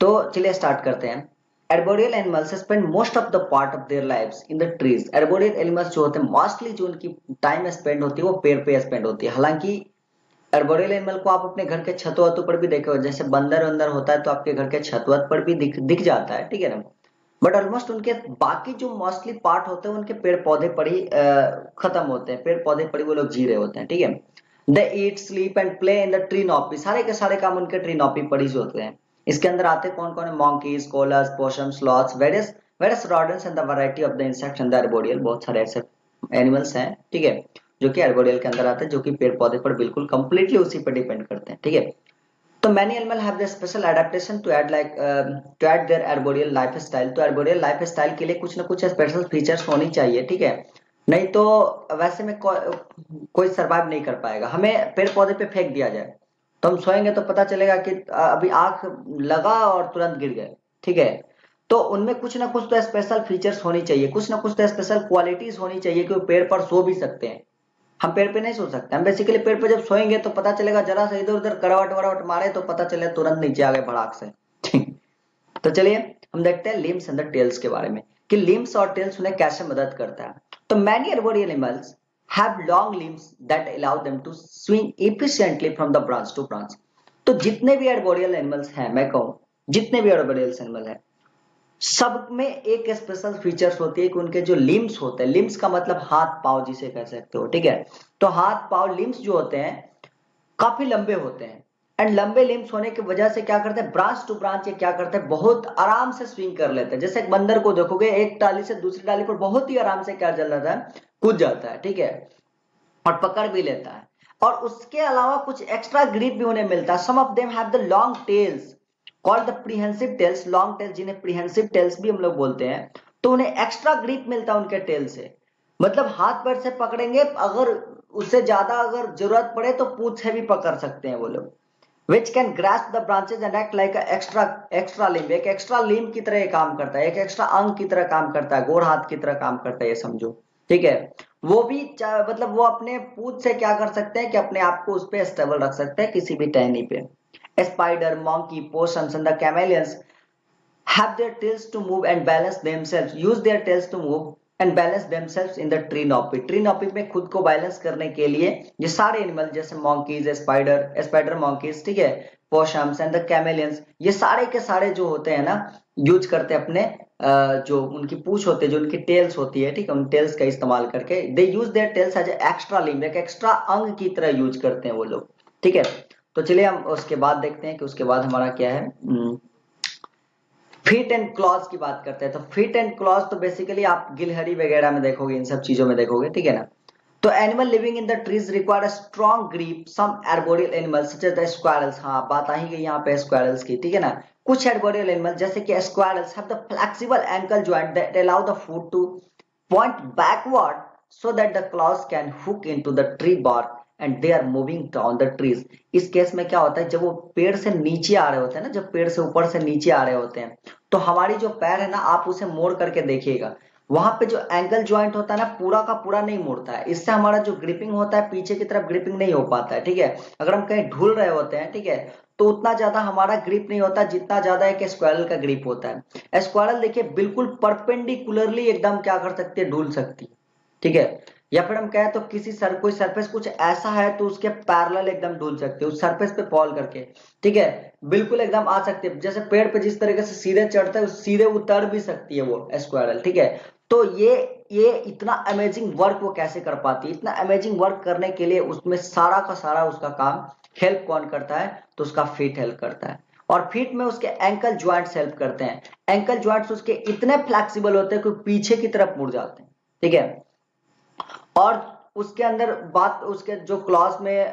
तो चलिए स्टार्ट करते हैं। Arboreal animals spend most of the part of their lives in the trees. Arboreal animals जो होते हैं मोस्टली जो उनकी टाइम स्पेंड होती है वो पेड़ पे स्पेंड होती है। हालांकि एर्बोरियल एनिमल को आप अपने घर के छतों वतों पर भी देखे हो, जैसे बंदर वंदर होता है तो आपके घर के छत वत पर भी दिख जाता है, ठीक है ना। बट ऑलमोस्ट उनके बाकी जो मोस्टली पार्ट होते हैं उनके पेड़ पौधे पर ही खत्म होते हैं, पेड़ पौधे पर ही वो लोग जी रहे होते हैं, ठीक है। They eat sleep and play in the tree canopy, सारे के सारे काम उनके ट्री नॉपी पर ही होते हैं। इसके अंदर आते कौन कौन है? monkeys, koalas, possum, sloths, various rodents and the variety of the insects and the arboreal। बहुत सारे ऐसे एनिमल्स हैं, ठीक है, जो कि arboreal के अंदर आते हैं, जो कि पेड़ पौधे पर बिल्कुल कंप्लीटली उसी पर डिपेंड करते हैं, ठीक है। तो many animal have the special adaptation to add to add their arboreal lifestyle। तो arboreal lifestyle के लिए कुछ ना कुछ स्पेशल फीचर्स होनी चाहिए, ठीक है। नहीं तो वैसे में कोई सरवाइव नहीं कर पाएगा। हमें पेड़ पौधे पे फेंक दिया जाए तो हम सोएंगे तो पता चलेगा कि अभी आंख लगा और तुरंत गिर गए, ठीक है। तो उनमें कुछ ना कुछ तो स्पेशल फीचर्स होनी चाहिए, कुछ ना कुछ तो स्पेशल क्वालिटीज होनी चाहिए कि वो पेड़ पर सो भी सकते हैं। हम पेड़ पे नहीं सो सकते। हम बेसिकली पेड़ पे जब सोएंगे तो पता चलेगा, जरा सा इधर उधर करवट वरवट मारे तो पता चले तुरंत नीचे आ गए भड़ाक से। तो चलिए हम देखते हैं लिम्स एंड द टेल्स के बारे में कि लिम्स और टेल्स उन्हें कैसे मदद करता है। तो many arboreal animals have long limbs that allow them to swing efficiently from the branch to branch। तो जितने भी arboreal animals हैं, मैं कहूं जितने भी arboreal animal हैं, सब में एक स्पेशल फीचर्स होती है कि उनके जो लिम्स होते हैं, लिम्स का मतलब हाथ पाव जिसे कह सकते हो, ठीक है। तो हाथ पाव लिम्स जो होते हैं काफी लंबे होते हैं। एंड लंबे लिम्स होने की वजह से क्या करते हैं, ब्रांच टू ब्रांच ये क्या करते हैं, बहुत आराम से स्विंग कर लेते हैं। जैसे एक बंदर को देखोगे, एक डाली से दूसरी डाली पर बहुत ही आराम से क्या चल जाता है, कूद जाता है, ठीक है, और पकड़ भी लेता है। और उसके अलावा कुछ एक्स्ट्रा ग्रिप भी उन्हें मिलता है। Some of them have the long tails called the prehensive tails. Long tails जिन्हें प्रीहेंसिव टेल्स भी हम लोग बोलते हैं। तो उन्हें एक्स्ट्रा ग्रिप मिलता है उनके टेल से। मतलब हाथ पैर से पकड़ेंगे, अगर उससे ज्यादा अगर जरूरत पड़े तो पूंछ से भी पकड़ सकते हैं वो लोग। Which can grasp the branches and act like extra extra limb. एक एक्स्ट्रा लिम्ब की तरह ये काम करता है, एक एक्स्ट्रा अंग की तरह काम करता है, गोड़ हाथ की तरह काम करता है, ये समझो, ठीक है। वो भी मतलब वो अपने पूंछ से क्या कर सकते हैं कि अपने आप को उस पर स्टेबल रख सकते हैं किसी भी टहनी पे। Spider, monkey, possums and the chameleons have their tails to move and balance themselves, use their tails to move and balance themselves in the tree nopy। Tree canopy में खुद को बैलेंस करने के लिए ये सारे एनिमल जैसे monkeys, स्पाइडर monkeys, ठीक है, पोशम्स एंड द कैमेलियंस, ये सारे के सारे जो होते हैं ना, यूज करते हैं अपने जो उनकी पूंछ होती है, जो उनकी टेल्स होती है, ठीक है, उन टेल्स का इस्तेमाल करके they use their tails as extra limb, एक एक्स्ट्रा अंग की तरह यूज करते हैं वो लोग, ठीक है। तो चलिए हम उसके बाद देखते हैं कि उसके बाद हमारा क्या है। फिट एंड क्लॉज की बात करते हैं। तो फिट एंड क्लॉज तो बेसिकली आप गिलहरी वगैरह में देखोगे, इन सब चीजों में देखोगे, ठीक है ना। तो animal living in the trees require a strong grip. Some arboreal animals such as the squirrels, हाँ बात आ ही गई यहाँ पे स्क्वायरल्स की, ठीक है ना। कुछ एर्बोरियल एनिमल जैसे कि squirrels have the flexible ankle joint that allow the foot to point backward so that the claws can hook into the tree bark and they are moving down the trees। इस case में क्या होता है, जब वो पेड़ से नीचे आ रहे होते हैं ना, जब पेड़ से ऊपर से नीचे आ रहे होते हैं, तो हमारी जो पैर है ना, आप उसे मोड़ करके देखिएगा, वहां पे जो एंगल ज्वाइंट होता है ना, पूरा का पूरा नहीं मुड़ता है। इससे हमारा जो ग्रिपिंग होता है पीछे की तरफ ग्रिपिंग नहीं हो पाता है, ठीक है। अगर हम कहीं ढूल रहे होते हैं, ठीक है, तो उतना ज्यादा हमारा ग्रिप नहीं होता जितना ज्यादा एक स्क्वायरल का ग्रिप होता है। स्क्वायरल देखिए बिल्कुल परपेंडिकुलरली एकदम क्या कर सकती है, ढूल सकती है, ठीक है। या फिर हम कहें तो किसी कोई सरफेस कुछ ऐसा है तो उसके पैरेलल एकदम ढूल सकते हैं, उस सरफेस पे फॉल करके, ठीक है, बिल्कुल एकदम आ सकती है। जैसे पेड़ पे जिस तरीके से सीधे चढ़ता है सीधे उतर भी सकती है वो स्क्वायरल, ठीक है। तो ये इतना अमेजिंग वर्क वो कैसे कर पाती है, इतना अमेजिंग वर्क करने के लिए उसमें सारा का सारा उसका काम हेल्प कौन करता है, तो उसका फीट हेल्प करता है। और फीट में उसके एंकल ज्वाइंट्स हेल्प करते हैं। एंकल ज्वाइंट्स उसके इतने फ्लेक्सिबल होते हैं कि पीछे की तरफ मुड़ जाते हैं, ठीक है। और उसके अंदर बात, उसके जो क्लॉज में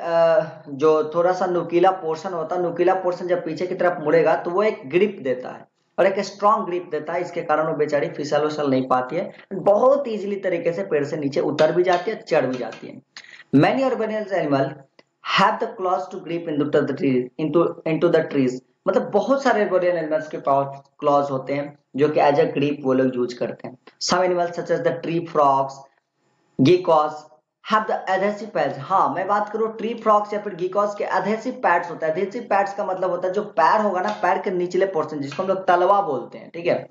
जो थोड़ा सा नुकीला पोर्शन होता है, नुकीला पोर्शन जब पीछे की तरफ मुड़ेगा तो वो एक ग्रिप देता है, और एक स्ट्रॉन्ग ग्रिप देता है। इसके कारण वो बेचारी फिसल उसल नहीं पाती है, बहुत इजीली तरीके से पेड़ से नीचे उतर भी जाती है, चढ़ भी जाती है। Many arboreous animal have the claws to grip into the trees. मतलब बहुत सारे अर्बेनियस एनिमल्स के पास क्लॉज होते हैं जो कि एज अ ग्रिप वो लोग यूज करते हैं। Some animals such as the tree frogs, geckos, have the adhesive pads. हाँ, मैं बात करूँ ट्री फ्रॉग्स या फिर गीकॉस के एडहेसिव पैड्स होता है। एडहेसिव पैड्स का मतलब होता है जो पैर होगा ना, पैर के निचले पोर्शन जिसको हम लोग तलवा बोलते हैं, ठीक है।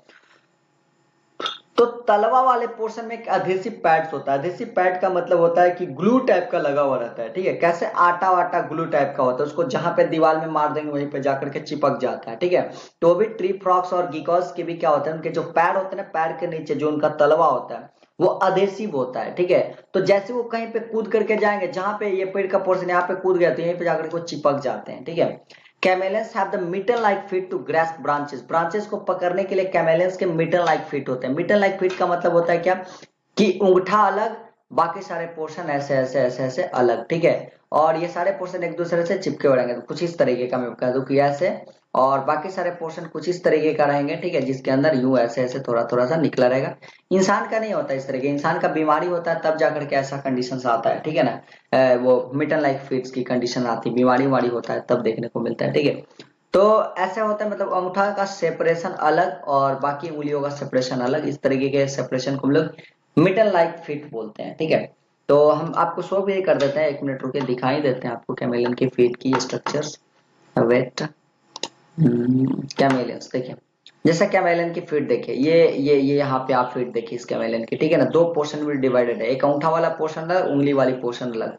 तो तलवा वाले पोर्शन में एक एडहेसिव पैड्स होता है। एडहेसिव पैड का मतलब होता है कि ग्लू टाइप का लगा हुआ रहता है, ठीक है। कैसे आटा वाटा ग्लू टाइप का होता है, उसको जहां पे दीवार में मार देंगे वहीं पे जाकर के चिपक जाता है, ठीक है। तो भी ट्री फ्रॉग्स और गीकॉस के भी क्या होता है, उनके जो पैर होते हैं ना, पैर के नीचे जो उनका तलवा होता है वो अधेसिव होता है, ठीक है। तो जैसे वो कहीं पे कूद करके जाएंगे, जहां पे ये पेड़ का पोर्शन यहाँ पे कूद गया तो यहीं पे जाकर के वो चिपक जाते हैं, ठीक है। Chameleons have the mitten like feet to grasp branches. Branches को पकड़ने के लिए कैमेलियंस के मिटन लाइक फीट होते हैं। मिटन लाइक फीट का मतलब होता है क्या, कि अंगूठा अलग, बाकी सारे पोर्शन ऐसे ऐसे ऐसे ऐसे अलग, ठीक है। और ये सारे पोर्शन एक दूसरे से चिपके हुए रहेंगे। तो कुछ इस तरीके का मैं कह दूं कि ऐसे, और बाकी सारे पोर्शन कुछ इस तरीके का रहेंगे, ठीक है, जिसके अंदर यूं ऐसे ऐसे थोड़ा थोड़ा सा निकला रहेगा। इंसान का नहीं होता इस तरीके, इंसान का बीमारी होता है तब जाकर के ऐसा कंडीशन आता है, ठीक है ना। वो मिटन लाइक फीट्स की कंडीशन आती है, बीमारी वारी होता है तब देखने को मिलता है, ठीक है। तो ऐसा होता है, मतलब अंगूठा का सेपरेशन अलग और बाकी उंगलियों का सेपरेशन अलग, इस तरीके के सेपरेशन को हम लोग मिटन लाइक फिट बोलते हैं, ठीक है। तो हम आपको शो भी कर देते हैं, 1 मिनट रुके दिखाई देते हैं आपको कैमेलियन की फीट की स्ट्रक्चर्स। वेट, कैमेलियंस देखिए, जैसा कैमेलियन की फीट देखिए, ये यहाँ पे आप फीट देखिए इस कैमेलियन की, ठीक है ना। 2 पोर्शन में डिवाइडेड है, एक अंगूठा वाला पोर्शन अलग, उंगली वाली पोर्शन अलग।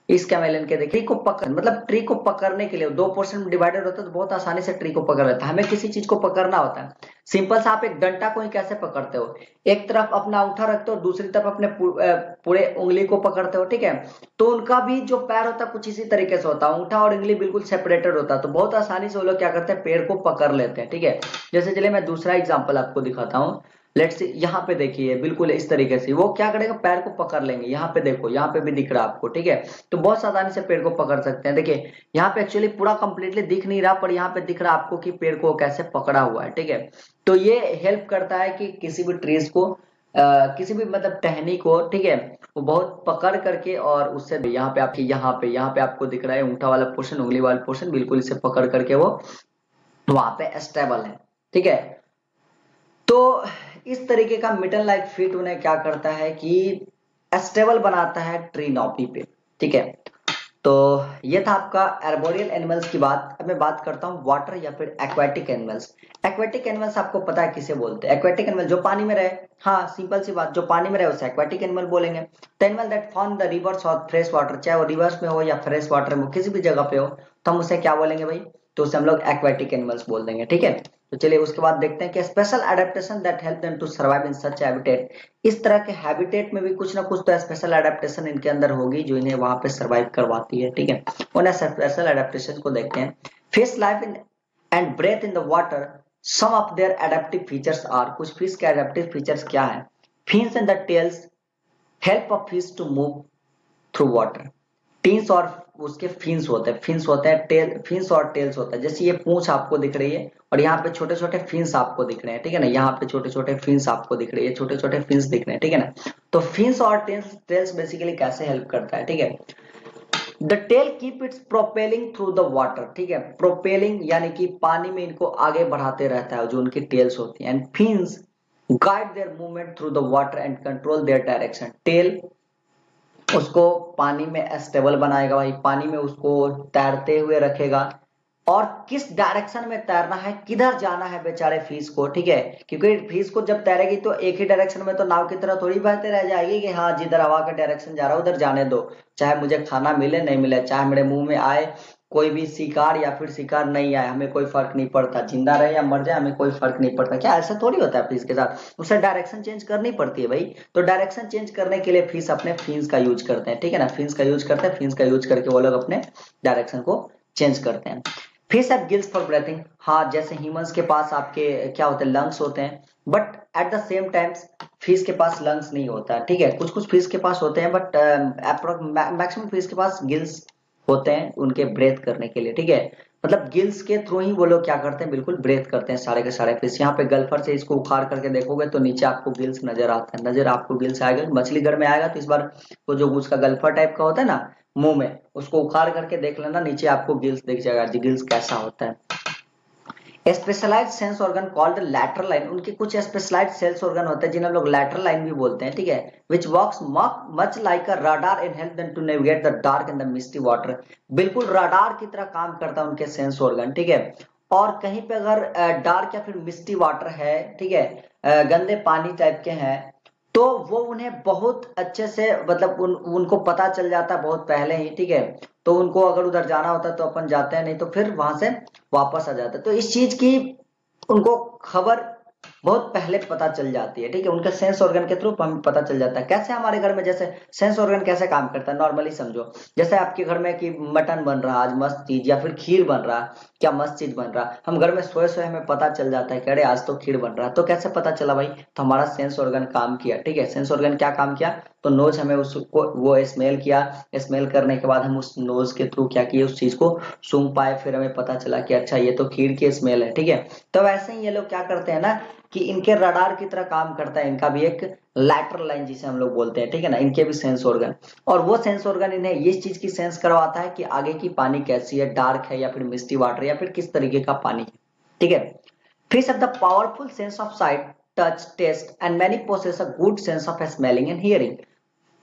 इस कैमेलियन के देखिए, ट्री को पकड़ मतलब ट्री को पकड़ने के लिए 2 पोर्शन में डिवाइडेड होता है, तो बहुत आसानी से ट्री को पकड़ लेता है। हमें किसी चीज को पकड़ना होता है, सिंपल सा आप एक डंडा को ही कैसे पकड़ते हो, एक तरफ अपना अंगूठा रखते हो, दूसरी तरफ अपने पूरे उंगली को पकड़ते हो, ठीक है। तो उनका भी जो पैर होता है कुछ इसी तरीके से होता है, अंगूठा और उंगली बिल्कुल सेपरेटेड होता है। तो बहुत आसानी से वो लोग क्या करते हैं, पेड़ को पकड़ लेते हैं, ठीक है। जैसे चलिए मैं दूसरा एग्जांपल आपको दिखाता हूँ। लेट्स सी, यहाँ पे देखिए बिल्कुल इस तरीके से वो क्या करेगा, पैर को पकड़ लेंगे। यहाँ पे देखो, यहाँ पे भी दिख रहा है आपको, ठीक है। तो बहुत आसानी से पेड़ को पकड़ सकते हैं। देखिए यहाँ पे एक्चुअली पूरा कंप्लीटली दिख नहीं रहा, पर यहाँ पे दिख रहा है आपको कि पेड़ को कैसे पकड़ा हुआ है, ठीक है। तो ये हेल्प करता है कि किसी भी ट्रीज को किसी भी मतलब टहनी को, ठीक है, वो बहुत पकड़ करके और उससे यहाँ पे आपकी यहाँ पे आपको दिख रहा है अंगूठा वाला पोर्शन, उंगली वाला पोर्शन, बिल्कुल इसे पकड़ करके वो वहां पे स्टेबल है, ठीक है। तो इस तरीके का मिडल लाइक फिट उन्हें क्या करता है कि स्टेबल बनाता है ट्री नॉपी पे, ठीक है। तो ये था आपका एर्बोरियल एनिमल्स की बात। अब मैं बात करता हूँ वाटर या फिर एक्वेटिक एनिमल्स। एक्वेटिक एनिमल्स आपको पता है किसे बोलते हैं, एक्वेटिक एनिमल जो पानी में रहे। हाँ, सिंपल सी बात, जो पानी में रहे उसे एक्वेटिक एनिमल बोलेंगे। The animal that found the reverse और फ्रेश वाटर, चाहे वो रिवर्स में हो या फ्रेश वाटर में हो, किसी भी जगह पे हो, तो हम उसे क्या बोलेंगे भाई, तो उसे हम लोग एक्वेटिक एनिमल्स बोल देंगे, ठीक है। तो चलिए उसके बाद देखते हैं कि special adaptation that help them to survive in such habitat. इस तरह के हैबिटेट में भी कुछ ना कुछ तो स्पेशल एडेप्टेशन इनके अंदर होगी जो इन्हें वहां पे सर्वाइव करवाती है, ठीक है। उन स्पेशल एडेप्टेशन को देखते हैं। Fish life in and breath in the water, some of their adaptive features are. कुछ फिश के एडेप्टिव फीचर्स क्या है, fins and the tails help a fish to move through water. टीन्स और उसके फिन्स होते हैं, फिन्स होते हैं, टेल फिन्स और टेल्स होता है। जैसे ये पूंछ आपको दिख रही है और यहाँ पे छोटे छोटे फिन्स आपको दिख रहे हैं, ठीक है ना। यहाँ पे छोटे छोटे फिन्स आपको दिख रही है, छोटे छोटे फिन्स दिख रहे हैं, ठीक है ना। तो फिन्स और टेल्स टेल्स बेसिकली कैसे हेल्प करता है, ठीक है। The tail keep its propelling through the water, ठीक है। प्रोपेलिंग यानी कि पानी में इनको आगे बढ़ाते रहता है जो उनकी टेल्स होती है। And fins guide their movement through the water and control their direction. Tail उसको पानी में स्टेबल बनाएगा भाई, पानी में उसको तैरते हुए रखेगा, और किस डायरेक्शन में तैरना है, किधर जाना है बेचारे फिश को, ठीक है। क्योंकि फिश को जब तैरेगी तो एक ही डायरेक्शन में तो नाव की तरह थोड़ी बहते रह जाएगी कि हाँ जिधर हवा का डायरेक्शन जा रहा है उधर जाने दो, चाहे मुझे खाना मिले नहीं मिले, चाहे मेरे मुंह में आए कोई भी शिकार या फिर शिकार नहीं आए, हमें कोई फर्क नहीं पड़ता, जिंदा रहे या मर जाए हमें कोई फर्क नहीं पड़ता। क्या ऐसा थोड़ी होता है फिश के साथ, उसे डायरेक्शन चेंज करनी पड़ती है भाई। तो डायरेक्शन चेंज करने के लिए फिश अपने फिन्स का यूज करते हैं, ठीक है ना। फिन्स का यूज करते हैं, फिन्स का यूज करके वो लोग अपने डायरेक्शन को चेंज करते हैं। Fish have gills for breathing. हाँ, जैसे ह्यूमंस के पास आपके क्या होते हैं, लंग्स होते हैं, but at the same times fish के पास लंग्स नहीं होता है, ठीक है। कुछ कुछ फिश के पास होते हैं, बट मैक्सिमम फिश के पास गिल्स होते हैं उनके ब्रेथ करने के लिए, ठीक है। मतलब गिल्स के थ्रू ही वो लोग क्या करते हैं, बिल्कुल ब्रेथ करते हैं सारे के सारे फिश। यहाँ पे गल्फर से इसको उखाड़ करके देखोगे तो नीचे आपको गिल्स नजर आता है, नजर आपको गिल्स आएगा। मछली घर में आएगा तो इस बार वो जो उसका गल्फर टाइप का होता है ना मुंह में, उसको उखाड़ करके देख लेना, नीचे आपको गिल्स दिख जाएगा, गिल्स कैसा होता है। Specialised sense organ called lateral line, उनके कुछ स्पेशलाइज्ड सेल्स ऑर्गन होते हैं जिन्हें हम लोग लैटरल लाइन भी बोलते हैं, ठीक है। which works much like a radar and help them to navigate the dark and the misty water। बिल्कुल रडार की तरह काम करता है उनके सेंस ऑर्गन, ठीक है। और कहीं पे अगर डार्क या फिर मिस्टी वाटर है, ठीक है, गंदे पानी टाइप के हैं, तो वो उन्हें बहुत अच्छे से मतलब उनको पता चल जाता है बहुत पहले ही, ठीक है। तो उनको अगर उधर जाना होता है तो अपन जाते हैं, नहीं तो फिर वहां से वापस आ जाते हैं। तो इस चीज की उनको खबर बहुत पहले पता चल जाती है, ठीक है। उनके सेंस ऑर्गन के थ्रू हमें पता चल जाता है। कैसे हमारे घर में जैसे सेंस ऑर्गन कैसे काम करता है नॉर्मली समझो। जैसे आपके घर में कि मटन बन रहा आज मस्त चीज, या फिर खीर बन रहा, क्या मस्त चीज बन रहा, हम घर में सोए सोए हमें पता चल जाता है कि अरे आज तो खीर बन रहा है। तो कैसे पता चला भाई, तो हमारा सेंस ऑर्गन काम किया, ठीक है। सेंस ऑर्गन क्या काम किया, तो नोज हमें उसको वो स्मेल किया, स्मेल करने के बाद हम उस नोज के थ्रू क्या किए, उस चीज को सूंघ पाए, फिर हमें पता चला कि अच्छा ये तो खीर की स्मेल है, ठीक है। तो वैसे ही ये लोग क्या करते हैं ना कि इनके रडार की तरह काम करता है, इनका भी एक लैटरल लाइन जिसे हम लोग बोलते हैं, ठीक है ना, इनके भी सेंस ऑर्गन। और वो सेंस ऑर्गन इन्हें ये चीज की सेंस करवाता है कि आगे की पानी कैसी है, डार्क है या फिर मिस्टी वाटर या फिर किस तरीके का पानी है, ठीक है। Fish have the powerful sense of sight, touch, taste and many possess a good sense of smelling and hearing।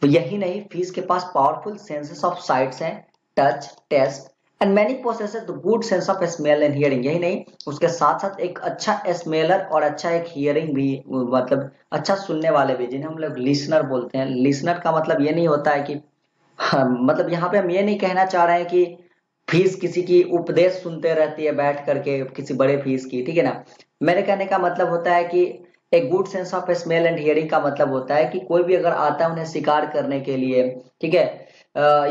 तो यही नहीं, फिश के पास पावरफुल सेंसेस ऑफ साइट्स हैं, touch, taste and many possesses the good sense of smell and hearing. यही नहीं, उसके साथ साथ एक अच्छा स्मेलर और अच्छा एक हियरिंग भी, मतलब अच्छा सुनने वाले भी, जिन्हें हम लोग लिसनर बोलते हैं। लिसनर का मतलब ये नहीं होता है कि हाँ, मतलब यहाँ पे हम ये नहीं कहना चाह रहे हैं कि फीस किसी की उपदेश सुनते रहती है बैठ करके किसी बड़े फीस की, ठीक है ना। मेरे कहने का मतलब होता है कि एक good sense of smell and hearing का मतलब होता है कि कोई भी अगर आता है उन्हें शिकार करने के लिए, ठीक है,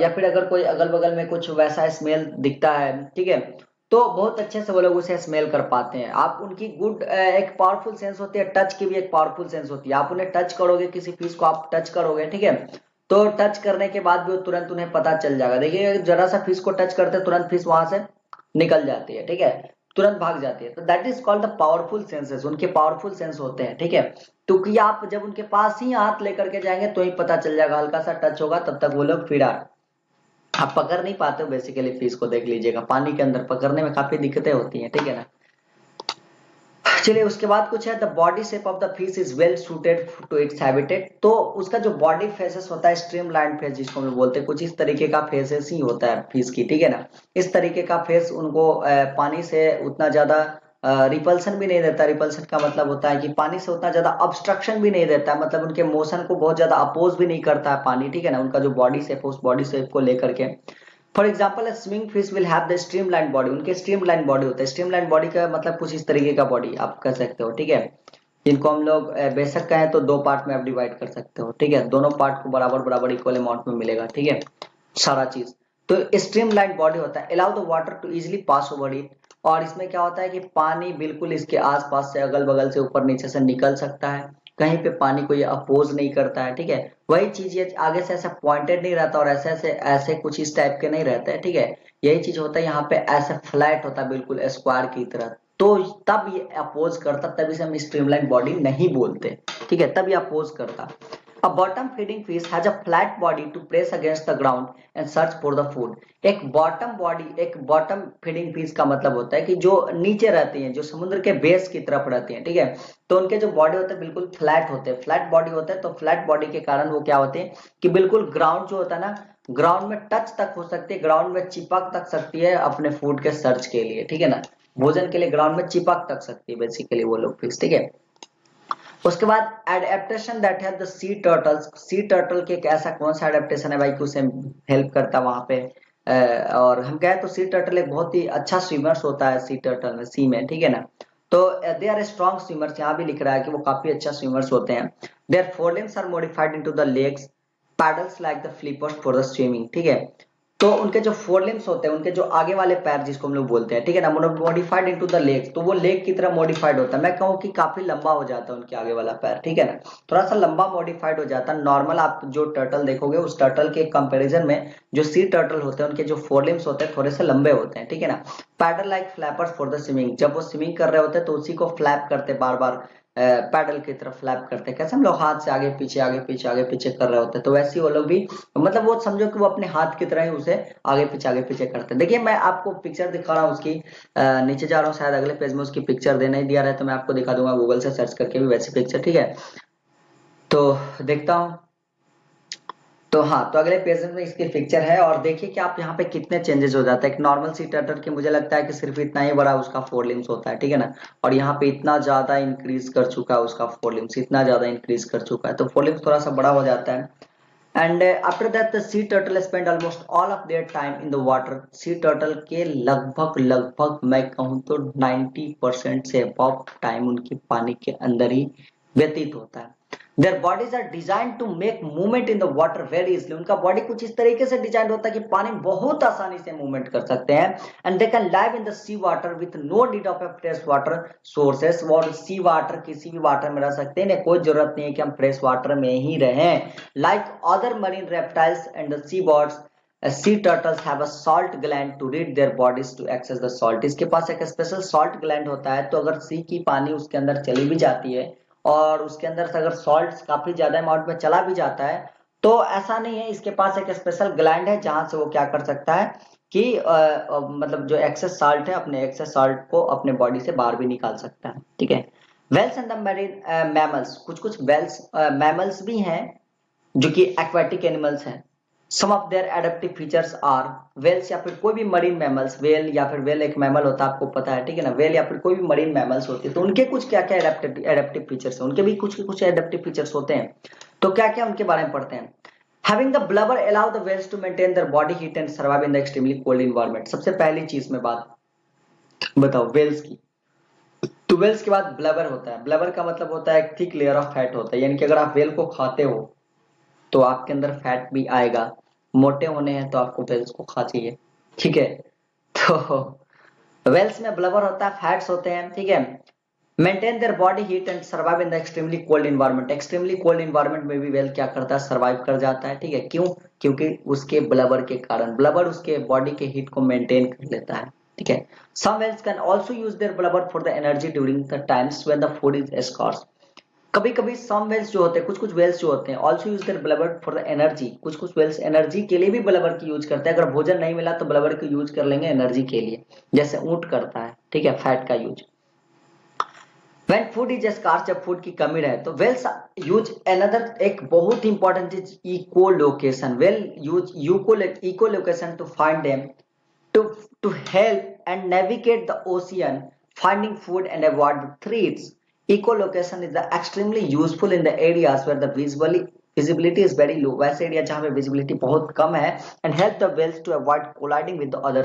या फिर अगर कोई अगल बगल में कुछ वैसा स्मेल दिखता है, ठीक है, तो बहुत अच्छे से वो लोग उसे स्मेल कर पाते हैं। आप उनकी गुड एक पावरफुल सेंस होती है, टच की भी एक पावरफुल सेंस होती है। आप उन्हें टच करोगे, किसी फीस को आप टच करोगे, ठीक है, तो टच करने के बाद भी वो तुरंत उन्हें पता चल जाएगा। देखिए जरा सा फिश को टच करते तुरंत फिश वहां से निकल जाती है, ठीक है, तुरंत भाग जाती है। तो that is called the powerful senses, उनके पावरफुल सेंस होते हैं, ठीक है। क्योंकि आप जब उनके पास ही हाथ लेकर के जाएंगे तो ही पता चल जाएगा, हल्का सा टच होगा तब तक वो लोग फिर आप पकड़ नहीं पाते हो बेसिकली। फिश को देख लीजिएगा, पानी के अंदर पकड़ने में काफी दिक्कतें होती हैं, ठीक है ना। चलिए उसके बाद कुछ है, the body shape of the fish is well suited to its habitat. तो उसका जो बॉडी फेसेस होता है, स्ट्रीमलाइन फेस जिसको हम बोलते हैं, कुछ इस तरीके का फेसेस ही होता है फिश की, ठीक है ना। इस तरीके का फेस उनको पानी से उतना ज्यादा रिपल्सन भी नहीं देता। रिपल्सन का मतलब होता है कि पानी से उतना ज्यादा ऑब्स्ट्रक्शन भी नहीं देता, मतलब उनके मोशन को बहुत ज्यादा अपोज भी नहीं करता है पानी, ठीक है ना। उनका जो बॉडी शेप है उस बॉडी शेप को लेकर के, for example swimming fish will have the streamline body. उनके स्ट्रीमलाइन बॉडी होता है। स्ट्रीमलाइन बॉडी का मतलब कुछ इस तरीके का बॉडी आप कह सकते हो, ठीक है। जिनको हम लोग बेशक कहें तो दो पार्ट में आप डिवाइड कर सकते हो, ठीक है। दोनों पार्ट को बराबर बराबर इक्वल अमाउंट में मिलेगा, ठीक है, सारा चीज। तो स्ट्रीमलाइन बॉडी होता है, allow the water to easily pass over it. और इसमें क्या होता है कि पानी बिल्कुल इसके आसपास से अगल बगल से ऊपर नीचे से निकल सकता है, कहीं पे पानी को ये अपोज नहीं करता है, ठीक है। वही चीज ये आगे से ऐसा पॉइंटेड नहीं रहता और ऐसे ऐसे ऐसे कुछ इस टाइप के नहीं रहते हैं, ठीक है। यही चीज होता है यहाँ पे, ऐसे फ्लैट होता है बिल्कुल स्क्वायर की तरह। तो तब ये अपोज करता, तब इसे हम स्ट्रीमलाइन बॉडी नहीं बोलते, ठीक है, तब ये अपोज करता। A bottom feeding fish has a flat body to press against the ground and search for the food। एक बॉटम बॉडी, एक बॉटम फीडिंग फिश का मतलब होता है कि जो नीचे रहती हैं, जो समुद्र के बेस की तरफ रहती हैं, ठीक है। तो उनके जो बॉडी होते हैं बिल्कुल फ्लैट होते हैं, फ्लैट बॉडी होते हैं। तो फ्लैट बॉडी के कारण वो क्या होते हैं कि बिल्कुल ग्राउंड जो होता है ना, ग्राउंड में टच तक हो सकती है, ग्राउंड में चिपक तक सकती है अपने फूड के सर्च के लिए, ठीक है ना। भोजन के लिए ग्राउंड में चिपक तक सकती है बेसिकली वो लोग फिश, ठीक है। उसके बाद एडेप्टेशन दैट है the C turtles. Sea turtle के एक ऐसा कौन सा एडेप्टेशन है भाई कि उसे हेल्प करता वहां पे, और हम कहें तो सी टर्टल एक बहुत ही अच्छा स्विमर्स होता है, सी टर्टल में, सी में, ठीक है ना। तो दे आर स्ट्रॉन्ग स्विमर्स, यहाँ भी लिख रहा है कि वो काफी अच्छा स्विमर्स होते हैं। Their forelimbs are modified into the legs paddles like the flippers for the swimming, ठीक है। तो उनके जो फोरलिम्स होते हैं, उनके जो आगे वाले पैर जिसको हम लोग बोलते हैं, ठीक है ना, मॉडिफाइड इनटू द लेग। तो वो लेग की तरह मॉडिफाइड होता है, मैं कहूँ कि काफी लंबा हो जाता है उनके आगे वाला पैर, ठीक है ना, थोड़ा सा लंबा मॉडिफाइड हो जाता है। नॉर्मल आप जो टर्टल देखोगे उस टर्टल के कंपैरिजन में जो सी टर्टल होते हैं उनके जो फोरलिम्स होते हैं थोड़े से लंबे होते हैं, ठीक है ना। Paddle like flappers for the swimming. जब वो स्विमिंग कर रहे होते हैं तो उसी को फ्लैप करते बार बार, पैडल की तरफ फ्लैप करते हैं। कैसे हम लोग हाथ से आगे पीछे आगे पीछे आगे पीछे कर रहे होते हैं, तो वैसे ही वो लोग भी, मतलब वो समझो कि वो अपने हाथ की तरह ही उसे आगे पीछे करते हैं। देखिए मैं आपको पिक्चर दिखा रहा हूँ उसकी, नीचे जा रहा हूँ, शायद अगले पेज में उसकी पिक्चर दे नहीं दिया रहा है, तो मैं आपको दिखा दूंगा गूगल से सर्च करके भी वैसी पिक्चर, ठीक है। तो देखता हूँ, तो हाँ, तो अगले पेज में इसकी पिक्चर है और देखिए कि आप यहाँ पे कितने चेंजेस हो जाता है। एक नॉर्मल सी टर्टल की मुझे लगता है कि सिर्फ इतना ही बड़ा उसका फोर लिम्स होता है, ठीक है ना। और यहाँ पे इतना ज्यादा इंक्रीज कर चुका है उसका फोर लिम्स, इतना ज्यादा इंक्रीज कर चुका है, तो फोर लिम्स थोड़ा सा बड़ा हो जाता है। And after that the sea turtle spend almost all of their time in the water. Sea turtle के लगभग लगभग मैं कहूँ तो 90% से अबव टाइम उनकी पानी के अंदर ही व्यतीत होता है। Their bodies are design to make movement in the water very easily. उनका बॉडी कुछ इस तरीके से डिजाइन होता है कि पानी में बहुत आसानी से मूवमेंट कर सकते हैं। And they can live in the sea water with no need of a fresh water sources. और सी वाटर किसी भी वाटर में रह सकते हैं, कोई जरूरत नहीं है कि हम फ्रेश वाटर में ही रहें। Like other marine reptiles and the sea birds, sea turtles have a salt gland to rid their bodies to excess the salt. इसके पास एक स्पेशल सॉल्ट ग्लैंड होता है, तो अगर सी की पानी उसके अंदर चली भी जाती है और उसके अंदर से अगर सॉल्ट काफी ज्यादा अमाउंट में चला भी जाता है, तो ऐसा नहीं है, इसके पास एक स्पेशल ग्लैंड है जहां से वो क्या कर सकता है कि मतलब जो एक्सेस सॉल्ट है, अपने एक्सेस सॉल्ट को अपने बॉडी से बाहर भी निकाल सकता है, ठीक है। Whales and the marine mammals, कुछ कुछ वेल्स मैमल्स भी हैं जो कि एक्वाटिक एनिमल्स हैं। Some of their adaptive features are, whales या फिर कोई भी मरीन मैमल्स, वेल या फिर वेल एक मैमल होता है आपको पता है, ठीक है ना। वेल या फिर कोई भी मरीन मैमल्स होते हैं, तो उनके कुछ क्या क्या एडेप्टिव फीचर्स हैं, उनके भी कुछ कुछ एडेप्टिव फीचर्स होते हैं। तो क्या क्या उनके बारे में पढ़ते हैं। Having the blubber allow the whales to maintain their body heat and survive in the extremely cold environment। सबसे पहली चीज में बात बताओ वेल्स की, तो वेल्स के बाद ब्लबर होता है। ब्लबर का मतलब होता है एक थिक लेयर ऑफ फैट होता है, यानी कि अगर आप वेल को खाते हो तो आपके अंदर फैट भी आएगा। मोटे होने हैं तो आपको वेल्स को खा चाहिए, ठीक है। तो वेल्स में ब्लबर होता है, फैट्स होते हैं, ठीक है। Maintain their body heat and survive in the extremely cold environment. Extremely cold environment में भी वेल क्या करता है, सर्वाइव कर जाता है, ठीक है। क्यों? क्योंकि उसके ब्लबर के कारण, ब्लबर उसके बॉडी के हीट को मेंटेन कर लेता है, ठीक है। Some whales can also use their blubber for the energy during the times when the food is scarce. कभी कभी सम वेल्स जो होते हैं, कुछ कुछ वेल्स जो होते हैं, also use their blubber for the energy. कुछ कुछ वेल्स एनर्जी के लिए भी ब्लबर की यूज करते हैं। अगर भोजन नहीं मिला तो ब्लबर की यूज कर लेंगे एनर्जी के लिए, जैसे ऊंट करता है, ठीक है, फैट का use. When food is scarce, जब फूड की कमी रहे तो वेल्स यूज अनदर, एक बहुत ही इंपॉर्टेंट चीज, echolocation. Whale use echolocation to find them, to to help and navigate the ocean, finding food and avoid the threats. Echolocation is the extremely useful in the areas where the visibility is very low। वैसे area जहाँ पे visibility बहुत कम है, and help the whales to avoid colliding with the other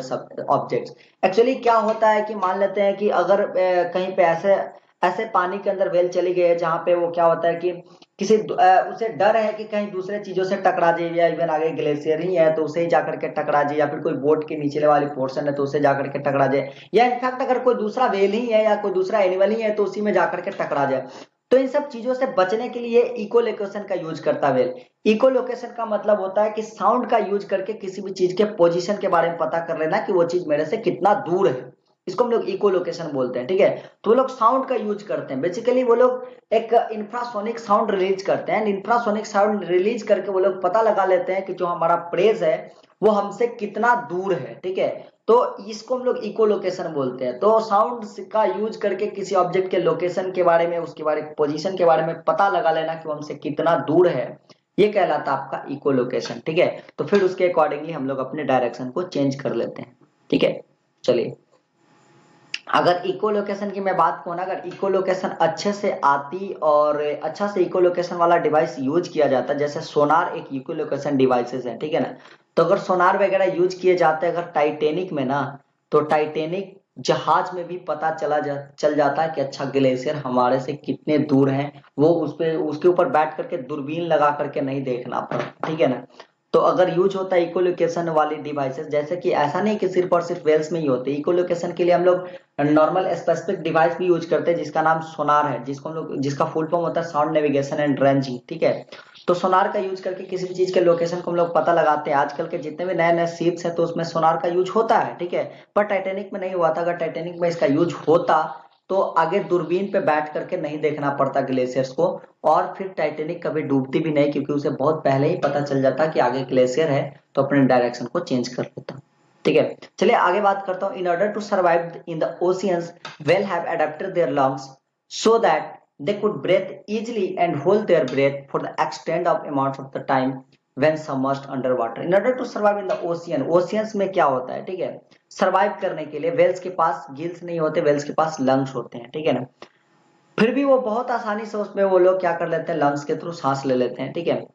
objects। Actually क्या होता है कि मान लेते हैं कि अगर कहीं पे ऐसे ऐसे पानी के अंदर वेल चली गई है जहाँ पे वो क्या होता है कि किसी उसे डर है कि कहीं दूसरे चीजों से टकरा जाए, या इवन आगे ग्लेशियर ही है तो उसे ही जाकर के टकरा जाए, या फिर कोई बोट के नीचे वाली पोर्शन है तो उसे जाकर के टकरा जाए, या इनफैक्ट अगर कोई दूसरा वेल ही है या कोई दूसरा एनिमल ही है तो उसी में जाकर के टकरा जाए। तो इन सब चीजों से बचने के लिए इको लोकेशन का यूज करता है वेल। इको लोकेशन का मतलब होता है कि साउंड का यूज करके किसी भी चीज के पोजीशन के बारे में पता कर लेना कि वो चीज मेरे से कितना दूर है, इसको हम लोग इको लोकेशन बोलते हैं, ठीक है। तो वो लोग साउंड का यूज करते हैं, बेसिकली वो लोग एक इंफ्रासोनिक साउंड रिलीज करते हैं। इंफ्रासोनिक साउंड रिलीज करके वो लोग पता लगा लेते हैं कि जो हमारा प्रेज है वो हमसे कितना दूर है, ठीक है। तो इसको हम लोग इको लोकेशन बोलते हैं। तो साउंड का यूज करके किसी ऑब्जेक्ट के लोकेशन के बारे में, उसके बारे में, पोजीशन के बारे में पता लगा लेना कि वो हमसे कितना दूर है, ये कहलाता है आपका इको लोकेशन, ठीक है। तो फिर उसके अकॉर्डिंगली हम लोग अपने डायरेक्शन को चेंज कर लेते हैं, ठीक है। चलिए, अगर इको लोकेशन की मैं बात करूँ ना, अगर इको लोकेशन अच्छे से आती और अच्छा से इको लोकेशन वाला डिवाइस यूज किया जाता, जैसे सोनार एक इको लोकेशन डिवाइसेस है, ठीक है ना। तो अगर सोनार वगैरह यूज किए जाते अगर टाइटेनिक में ना, तो टाइटेनिक जहाज में भी पता चल जाता है कि अच्छा ग्लेशियर हमारे से कितने दूर है। वो उस पे उसके ऊपर बैठ करके दूरबीन लगा करके नहीं देखना पड़ता, ठीक है ना। तो अगर यूज होता है इकोलोकेशन वाली डिवाइसेस, जैसे कि ऐसा नहीं कि सिर्फ और सिर्फ वेल्स में ही होते, इकोलोकेशन के लिए हम लोग नॉर्मल स्पेसिफिक डिवाइस भी यूज करते हैं जिसका नाम सोनार है, जिसको हम लोग, जिसका फुल फॉर्म होता है साउंड नेविगेशन एंड रेंजिंग, ठीक है। तो सोनार का यूज करके किसी भी चीज के लोकेशन को हम लोग पता लगाते हैं। आजकल के जितने भी नए नए शिप्स हैं तो उसमें सोनार का यूज होता है, ठीक है। पर टाइटेनिक में नहीं हुआ था। अगर टाइटेनिक में इसका यूज होता तो आगे दूरबीन पे बैठ करके नहीं देखना पड़ता ग्लेशियर्स को, और फिर टाइटेनिक कभी डूबती भी नहीं, क्योंकि उसे बहुत पहले ही पता चल जाता कि आगे ग्लेशियर है, तो अपने डायरेक्शन को चेंज कर लेता, ठीक है। चलिए आगे बात करता हूँ। In order to survive in the oceans, whale have adapted their lungs so that they could breathe easily and hold their breath for the extent of amounts of the time when submerged under water. In order to survive in the ocean, oceans में क्या होता है, ठीक है, survive करने के लिए Wales के पास गिल्स नहीं होते, वेल्स के पास लंग्स होते हैं, ठीक है ना। फिर भी वो बहुत आसानी से उसमें वो लोग क्या कर लेते हैं, लंग्स के थ्रू सांस ले लेते हैं, ठीक है।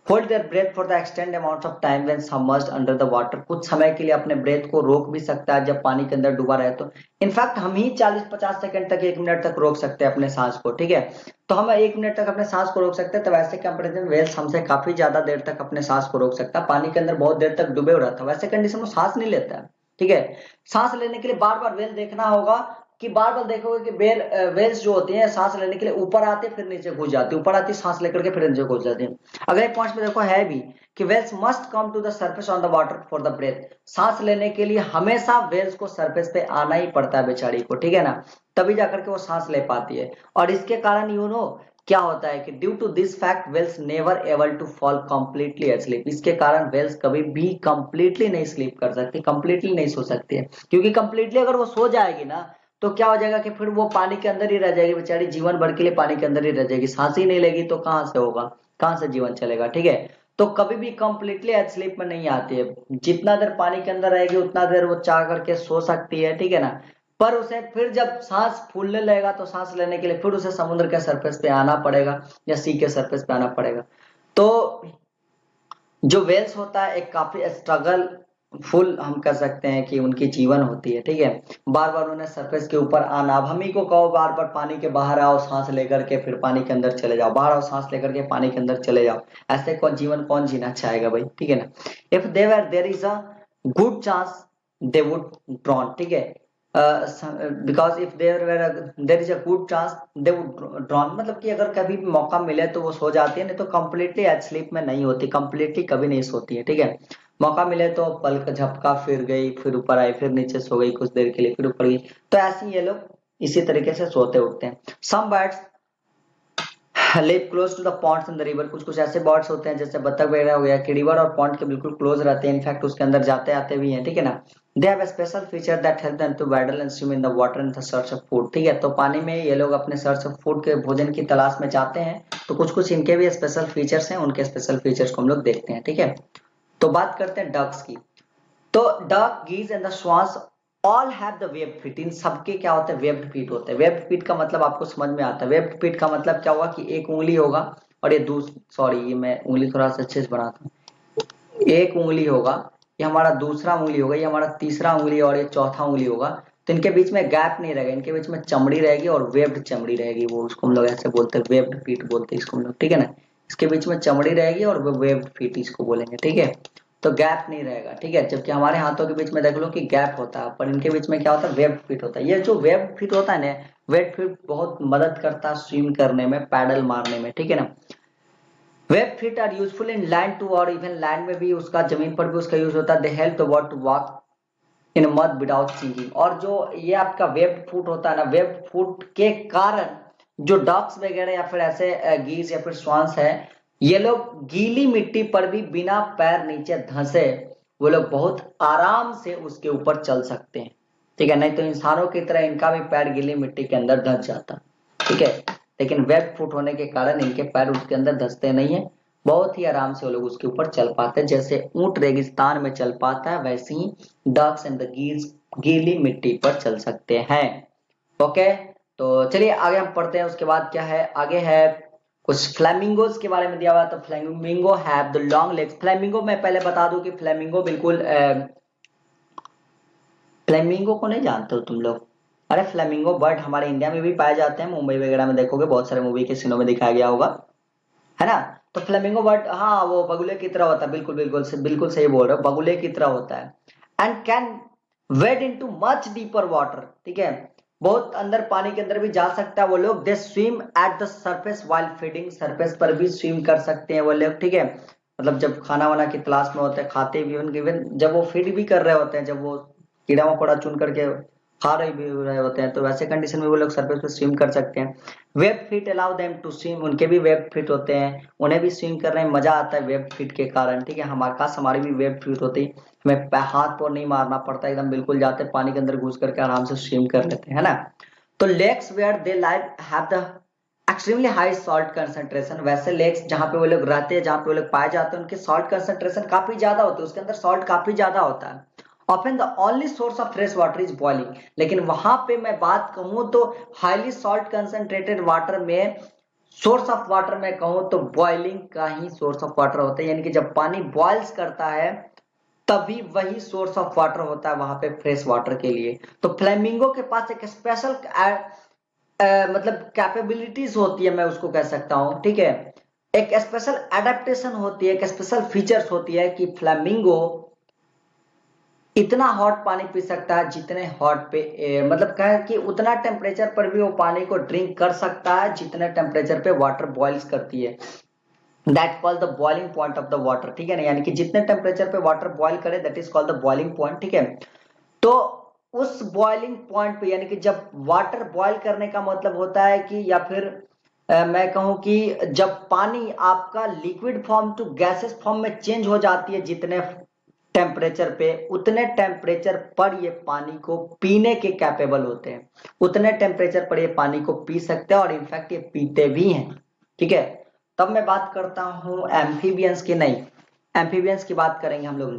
Hold their breath for the extend amount of time when submerged under the water, कुछ समय के लिए अपने ब्रेथ को रोक भी सकता है जब पानी के अंदर डूबा रहे तो। इनफैक्ट हम ही 40-50 सेकंड तक, 1 मिनट तक रोक सकते हैं अपने सांस को, ठीक है। तो हम 1 मिनट तक अपने सांस को रोक सकते हैं, तो वैसे कंपेरिजन वेल्स हमसे काफी ज्यादा देर तक अपने सांस को रोक सकता है। पानी के अंदर बहुत देर तक डूबे हुए रहता है, वैसे कंडीशन में सांस नहीं लेता है, ठीक है। सांस लेने के लिए बार बार वेल देखना होगा कि बार बार देखोगे कि वेल्स जो होती है सांस लेने के लिए ऊपर आते फिर नीचे घुस जाती है, ऊपर आती सांस लेकर के फिर नीचे घुस जाती है। अगले पॉइंट में देखो है भी कि whales must come to the surface on the water for the breath, सांस लेने के लिए हमेशा वेल्स को सरफेस पे आना ही पड़ता है बेचारी को, ठीक है ना, तभी जाकर के वो सांस ले पाती है। और इसके कारण क्या होता है कि due to this fact whales never able to fall completely asleep, इसके कारण वेल्स कभी भी कंप्लीटली नहीं स्लीप कर सकती, कंप्लीटली नहीं सो सकती है, क्योंकि कंप्लीटली अगर वो सो जाएगी ना तो क्या हो जाएगा कि फिर वो पानी के अंदर ही रह जाएगी बेचारी, जीवन भर के लिए पानी के अंदर ही रह जाएगी, सांस ही नहीं लेगी तो कहां से होगा, कहां से जीवन चलेगा, ठीक है। तो कभी भी कंप्लीटली स्लीप में नहीं आती है, जितना देर पानी के अंदर रहेगी उतना देर वो चाह करके सो सकती है, ठीक है ना। पर उसे फिर जब सांस फूलने लगेगा तो सांस लेने के लिए फिर उसे समुद्र के सरफेस पे आना पड़ेगा या सी के सरफेस पे आना पड़ेगा। तो जो वेल्स होता है एक काफी स्ट्रगल फुल हम कह सकते हैं कि उनकी जीवन होती है, ठीक है। बार बार उन्हें सरफेस के ऊपर आना, अब हम ही को कहो बार बार पानी के बाहर आओ सांस लेकर के फिर पानी के अंदर चले जाओ, बाहर आओ सांस लेकर के पानी के अंदर चले जाओ, ऐसे कौन जीवन कौन जीना चाहेगा भाई, ठीक है ना। If there is a good chance they would drown, ठीक है, because if there is a good chance they would drown, मतलब कि अगर कभी भी मौका मिले तो वो सो जाती है, नहीं तो कंप्लीटली स्लीप में नहीं होती, कंप्लीटली कभी नहीं सोती है, ठीक है। मौका मिले तो पल का झपका फिर गई फिर ऊपर आई फिर नीचे सो गई कुछ देर के लिए फिर ऊपर गई, तो ऐसे ही ये लोग इसी तरीके से सोते उठते हैं। Some birds live close to the ponds in the river, कुछ कुछ ऐसे बर्ड्स होते हैं जैसे बतख वगैरह हो गया कि रिवर और पॉन्ड के बिल्कुल क्लोज रहते हैं, इनफैक्ट उसके अंदर जाते आते भी हैं, ठीक है ना। They have a special feature that help them to paddle and swim in the water in the search of food, ठीक है। तो पानी में ये लोग अपने सर्च ऑफ फूड के भोजन की तलाश में जाते हैं, तो कुछ कुछ इनके भी स्पेशल फीचर्स हैं, उनके स्पेशल फीचर्स को हम लोग देखते हैं, ठीक है। तो बात करते हैं डक्स की। तो duck geese and the swans all have the webbed feet, इन सबके क्या होते हैं, वेब्ड फीट होते हैं। वेब्ड फीट का मतलब आपको समझ में आता है, वेब्ड फीट का मतलब क्या होगा कि एक उंगली होगा और ये सॉरी ये मैं उंगली थोड़ा सा अच्छे से बनाता हूँ, एक उंगली होगा, ये हमारा दूसरा उंगली होगा, ये हमारा तीसरा उंगली और ये चौथा उंगली होगा, तो इनके बीच में गैप नहीं रहेगा, इनके बीच में चमड़ी रहेगी और वेब्ड चमड़ी रहेगी, वो उसको हम लोग ऐसे बोलते हैं वेब्ड फीट बोलते हैं इसको हम लोग, ठीक है ना। इसके बीच में चमड़ी रहेगी और वो वेब्ड फीट इसको बोलेंगे, ठीक है। तो गैप नहीं रहेगा, ठीक है, जबकि हमारे हाथों के बीच में देख लो कि गैप होता है, पर इनके बीच में क्या होता है, वेब फिट होता है। ये जो वेब फिट होता है ना, वेब फिट बहुत मदद करता है स्विम करने में, पैडल मारने में, ठीक है ना। Web feet are useful in land too, और इवन लैंड में भी उसका, जमीन पर भी उसका यूज होता है। They help the body to walk in mud without sinking, और जो ये आपका वेब फुट होता है ना, वेब फुट के कारण जो डॉग्स वगैरह या फिर ऐसे गीज या फिर स्वांस है, ये लोग गीली मिट्टी पर भी बिना पैर नीचे धंसे वो लोग बहुत आराम से उसके ऊपर चल सकते हैं, ठीक है। नहीं तो इंसानों की तरह इनका भी पैर गीली मिट्टी के अंदर धंस जाता, ठीक है। लेकिन वेब फुट होने के कारण इनके पैर उसके अंदर धंसते नहीं है, बहुत ही आराम से वो लोग उसके ऊपर चल पाते हैं, जैसे ऊंट रेगिस्तान में चल पाता है वैसे ही डक्स एंड द गीज गीली मिट्टी पर चल सकते हैं। ओके, तो चलिए आगे हम पढ़ते हैं। उसके बाद क्या है, आगे है कुछ फ्लैमिंगोज के बारे में दिया हुआ। तो flamingo have the long legs, flamingo मैं पहले बता दूं कि फ्लैमिंगो बिल्कुल फ्लेमिंगो को नहीं जानते हो तुम लोग? अरे फ्लेमिंगो बर्ड हमारे इंडिया में भी पाए जाते हैं, मुंबई वगैरह में देखोगे बहुत सारे मूवी के सीनों में दिखाया गया होगा, है ना। तो फ्लेमिंगो बर्ड, हाँ वो बगुले की तरह होता है, बिल्कुल बिल्कुल बिल्कुल सही बोल रहे हो, बगुले की तरह होता है। And can wade into much deeper water, ठीक है, बहुत अंदर पानी के अंदर भी जा सकता है वो लोग। दे swim at the surface while feeding, surface पर भी स्विम कर सकते हैं वो लोग, ठीक है। मतलब जब खाना वाना की तलाश में होते हैं, खाते भी उनके, इवन जब वो फीड भी कर रहे होते हैं, जब वो कीड़ा मकोड़ा चुन करके खा रहे भी रहे होते हैं, तो वैसे कंडीशन में वो लोग सरफेस पे स्विम कर सकते हैं। Web feet allow them to swim, उनके भी वेब फिट होते हैं, उन्हें भी स्विम करने में मजा आता है वेब फिट के कारण, ठीक है। हमारे पास हमारी भी वेब फिट होती है, हमें हाथ पर नहीं मारना पड़ता, एकदम बिल्कुल जाते पानी के अंदर घुस करके आराम से स्विम कर लेते हैं, है ना। तो lakes where they live have the extremely high salt concentration, वैसे लेक्स जहां पे वो लोग रहते हैं, जहां पे वो लोग पाए जाते हैं, उनके सॉल्ट कंसंट्रेशन काफी ज्यादा होते हैं, उसके अंदर सॉल्ट काफी ज्यादा होता है। Often the only source of fresh water is boiling, लेकिन वहां पे मैं बात कहूं तो हाईली सॉल्ट कंसंट्रेटेड वाटर में सोर्स ऑफ वाटर में कहूं तो बॉइलिंग का ही सोर्स ऑफ वाटर होता है, यानी कि जब पानी बॉइल्स करता है तभी वही सोर्स ऑफ वाटर होता है वहां पे फ्रेश वाटर के लिए। तो फ्लेमिंगो के पास एक स्पेशल मतलब कैपेबिलिटीज होती है, मैं उसको कह सकता हूं, ठीक है। एक स्पेशल एडेप्टेशन होती है, एक स्पेशल फीचर्स होती है कि फ्लेमिंगो इतना हॉट पानी पी सकता है जितने हॉट पे मतलब कहे कि उतना टेम्परेचर पर भी वो पानी को ड्रिंक कर सकता है जितने टेम्परेचर पे वाटर बॉइल्स करती है। That called the boiling point of the water, ठीक है ना, यानी कि जितने टेम्परेचर पे वाटर बॉइल करे that is called the boiling point, ठीक है। तो उस बॉइलिंग पॉइंट पे, यानी कि जब वाटर बॉइल करने का मतलब होता है कि, या फिर मैं कहूं कि जब पानी आपका liquid form to gases form में चेंज हो जाती है, जितने टेम्परेचर पे, उतने टेम्परेचर पर ये पानी को पीने के कैपेबल होते हैं, उतने टेम्परेचर पर ये पानी को पी सकते हैं, और इनफैक्ट ये पीते भी हैं, ठीक है। तब मैं बात करता हूं एम्फीबियंस की, नहीं, एम्फीबियंस की बात करेंगे हम लोग।